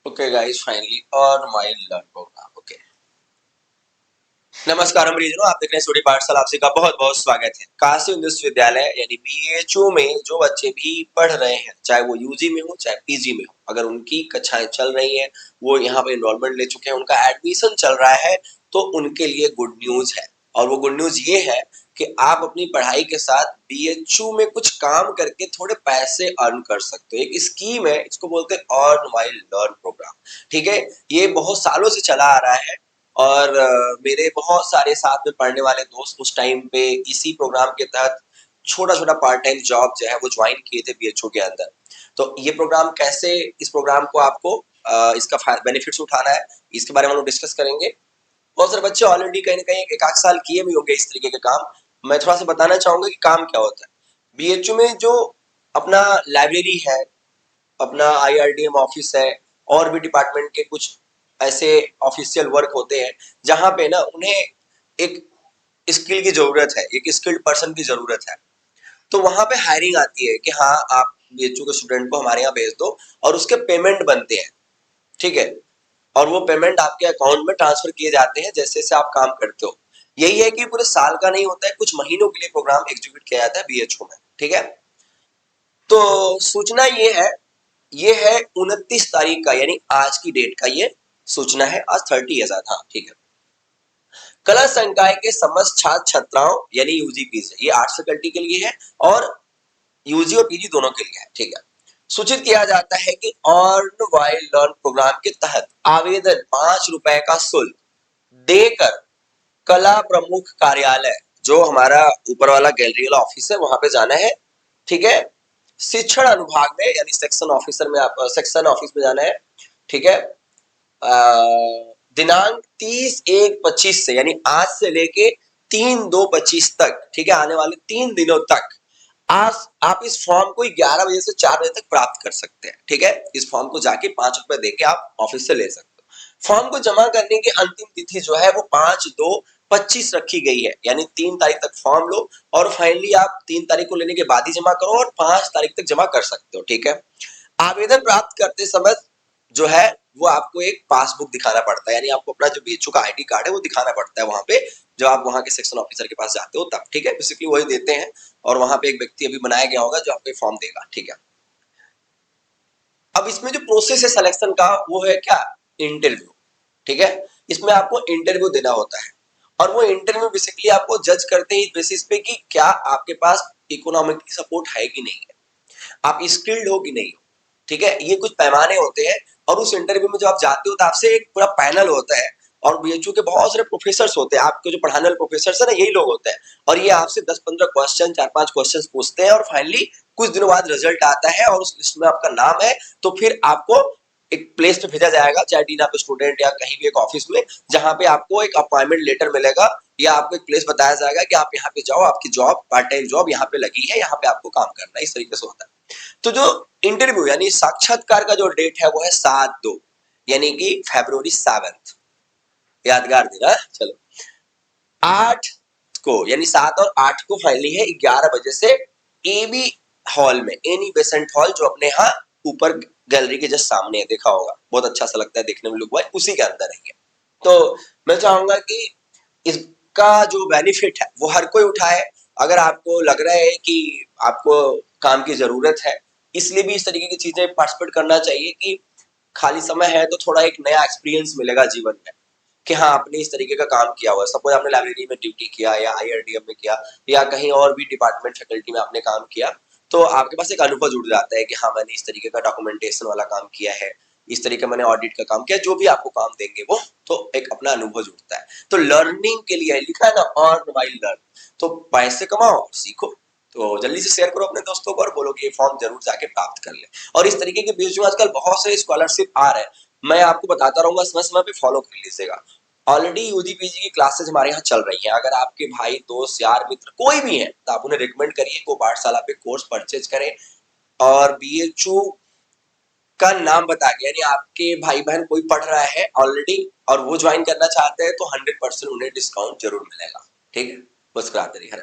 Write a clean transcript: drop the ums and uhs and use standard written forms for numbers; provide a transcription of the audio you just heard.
Okay, guys, finally on my learn program. Okay. नमस्कार परिजनों, आप देख रहे हैं स्टडी पाठशाला। आपसे का बहुत बहुत स्वागत है। काशी विश्वविद्यालय यानी बीएचयू में जो बच्चे भी पढ़ रहे हैं, चाहे वो यूजी में हो चाहे पीजी में हो, अगर उनकी कक्षाएं चल रही हैं, वो यहाँ पे एनरोलमेंट ले चुके हैं, उनका एडमिशन चल रहा है, तो उनके लिए गुड न्यूज है। और वो गुड न्यूज ये है कि आप अपनी पढ़ाई के साथ बीएचयू में कुछ काम करके थोड़े पैसे अर्न कर सकते हो। एक स्कीम है, इसको बोलते हैं अर्न व्हाइल लर्न प्रोग्राम। ठीक है, ये बहुत सालों से चला आ रहा है और मेरे बहुत सारे साथ में पढ़ने वाले दोस्त उस टाइम पे इसी प्रोग्राम के तहत छोटा-छोटा पार्ट टाइम जॉब जो है वो ज्वाइन किए थे बीएचयू के अंदर। तो ये प्रोग्राम कैसे, इस प्रोग्राम को आपको इसका बेनिफिट्स उठाना है, इसके बारे में हम लोग डिस्कस करेंगे। बहुत सारे बच्चे ऑलरेडी कहीं ना कहीं एक आध साल किए भी होंगे इस तरीके के काम। मैं थोड़ा सा बताना चाहूंगा कि काम क्या होता है। बीएचयू में जो अपना लाइब्रेरी है, अपना आईआरडीएम ऑफिस है, और भी डिपार्टमेंट के कुछ ऐसे ऑफिशियल वर्क होते हैं जहां पे ना उन्हें एक स्किल की जरूरत है, एक स्किल्ड पर्सन की जरूरत है। तो वहां पे हायरिंग आती है कि हाँ, आप बीएचयू के स्टूडेंट को हमारे यहाँ भेज दो और उसके पेमेंट बनते हैं। ठीक है, और वो पेमेंट आपके अकाउंट में ट्रांसफर किए जाते हैं जैसे जैसे आप काम करते हो। यही है कि पूरे साल का नहीं होता है, कुछ महीनों के लिए प्रोग्राम एग्जीक्यूट किया जाता है बीएचयू में। ठीक है, तो सूचना ये है 29 तारीख का, यानी आज की डेट का ये सूचना है। आज 30 है, हाँ ठीक है। कला संकाय के समस्त छात्र छात्राओं यानी यूजी पीजी, ये आर्ट्स फैकल्टी के लिए है और यूजी और पीजी दोनों के लिए है। ठीक है, सूचित किया जाता है कि अर्न व्हाइल लर्न प्रोग्राम के तहत आवेदन 5 रुपए का शुल्क देकर कला प्रमुख कार्यालय, जो हमारा ऊपर वाला गैलरी वाला ऑफिस है, वहां पे जाना है। ठीक है, शिक्षण अनुभाग में यानी सेक्शन ऑफिसर में, आप सेक्शन ऑफिस में जाना है। ठीक है, दिनांक 30/1/25 से, यानी आज से लेके 3/2/25 तक, ठीक है, आने वाले 3 दिनों तक आप इस फॉर्म को 11 बजे से 4 बजे तक प्राप्त कर सकते हैं। ठीक है, इस फॉर्म को जाके 5 रुपए देके आप ऑफिस से ले सकते हो। फॉर्म को जमा करने की अंतिम तिथि जो है वो 5/2/25 रखी गई है, यानी 3 तारीख तक फॉर्म लो और फाइनली आप 3 तारीख को लेने के बाद ही जमा करो और 5 तारीख तक जमा कर सकते हो। ठीक है, आवेदन प्राप्त करते समय जो है वो आपको एक पासबुक दिखाना पड़ता है, यानी आपको अपना जो बीएचयू का आईडी कार्ड है वो दिखाना पड़ता है वहां पे, जब आप वहां के सेक्शन ऑफिसर के पास जाते हो तब। ठीक है, बेसिकली वही देते हैं और वहां पे एक व्यक्ति अभी बनाया गया होगा जो आपको फॉर्म देगा। ठीक है, अब इसमें जो प्रोसेस है सिलेक्शन का वो है क्या, इंटरव्यू। ठीक है, इसमें आपको इंटरव्यू देना होता है और वो इंटरव्यू बेसिकली आपको जज करते हैं इस बेसिस पे कि क्या आपके पास इकोनॉमिक सपोर्ट है कि नहीं है, आप स्किल्ड हो कि नहीं हो। ठीक है, ये कुछ पैमाने होते हैं और उस इंटरव्यू में जब आप जाते हो तो आपसे एक पूरा पैनल होता है और बीएचयू के बहुत सारे प्रोफेसर्स होते हैं, आपके जो पढ़ाने वाले प्रोफेसर्स है ना, यही लोग होते हैं और ये आपसे 10-15 क्वेश्चन, 4-5 क्वेश्चन पूछते हैं और फाइनली कुछ दिनों बाद रिजल्ट आता है और उस लिस्ट में आपका नाम है, तो फिर आपको एक प्लेस पे भेजा जाएगा, चाहे डीन ऑफ स्टूडेंट या कहीं भी एक ऑफिस में, जहां पे आपको एक अपॉइंटमेंट लेटर मिलेगा या आपको एक प्लेस बताया जाएगा कि आप यहाँ पे जाओ, आपकी जॉब, पार्ट टाइम जॉब यहाँ पे लगी है, यहाँ पे आपको काम करना है। इस तरीके से होता है। तो जो इंटरव्यू यानी साक्षात्कार का जो डेट है वो है 7/2, यानी कि February 7th, यादगार दिन है। चलो, 8 को यानी 7 और 8 को फाइनली है 11 बजे से एबी हॉल में, एनी बेसेंट हॉल, जो अपने यहाँ ऊपर गैलरी के जस्ट सामने है, देखा होगा, बहुत अच्छा सा लगता है देखने में, लुक वाइज उसी के अंदर है। तो मैं चाहूंगा कि इसका जो बेनिफिट है वो हर कोई उठाए। अगर आपको लग रहा है कि आपको काम की जरूरत है, इसलिए भी इस तरीके की चीजें पार्टिसिपेट करना चाहिए कि खाली समय है तो थोड़ा एक नया एक्सपीरियंस मिलेगा जीवन में कि हाँ, आपने इस तरीके का काम किया हुआ है। सपोज आपने लाइब्रेरी में ड्यूटी किया या आईआरडीएम में किया या कहीं और भी डिपार्टमेंट फैकल्टी में आपने काम किया, तो आपके पास एक अनुभव जुड़ जाता है कि हाँ, मैंने इस तरीके का डॉक्यूमेंटेशन वाला काम किया है, इस तरीके मैंने ऑडिट का काम किया, जो भी आपको काम देंगे वो, तो एक अपना अनुभव जुड़ता है। तो लर्निंग के लिए लिखा है ना, अर्न व्हाइल लर्न, तो पैसे कमाओ और सीखो। तो जल्दी से शेयर करो अपने दोस्तों को और बोलो कि ये फॉर्म जरूर जाके प्राप्त कर ले। और इस तरीके के बीच में आजकल बहुत सारे स्कॉलरशिप आ रहे हैं, मैं आपको बताता रहूंगा, समय समय पे फॉलो कर लीजिएगा। ऑलरेडी यूजी पीजी की क्लासेस हमारे यहाँ चल रही हैं। अगर आपके भाई, दोस्त, यार, मित्र कोई भी है तो आप उन्हें रिकमेंड करिए को पाठशाला पे कोर्स परचेज करें और बीएचयू का नाम बता के, यानी आपके भाई बहन कोई पढ़ रहा है ऑलरेडी और वो ज्वाइन करना चाहते हैं तो 100% उन्हें डिस्काउंट जरूर मिलेगा। ठीक है, मुस्कुराते रहिए। हर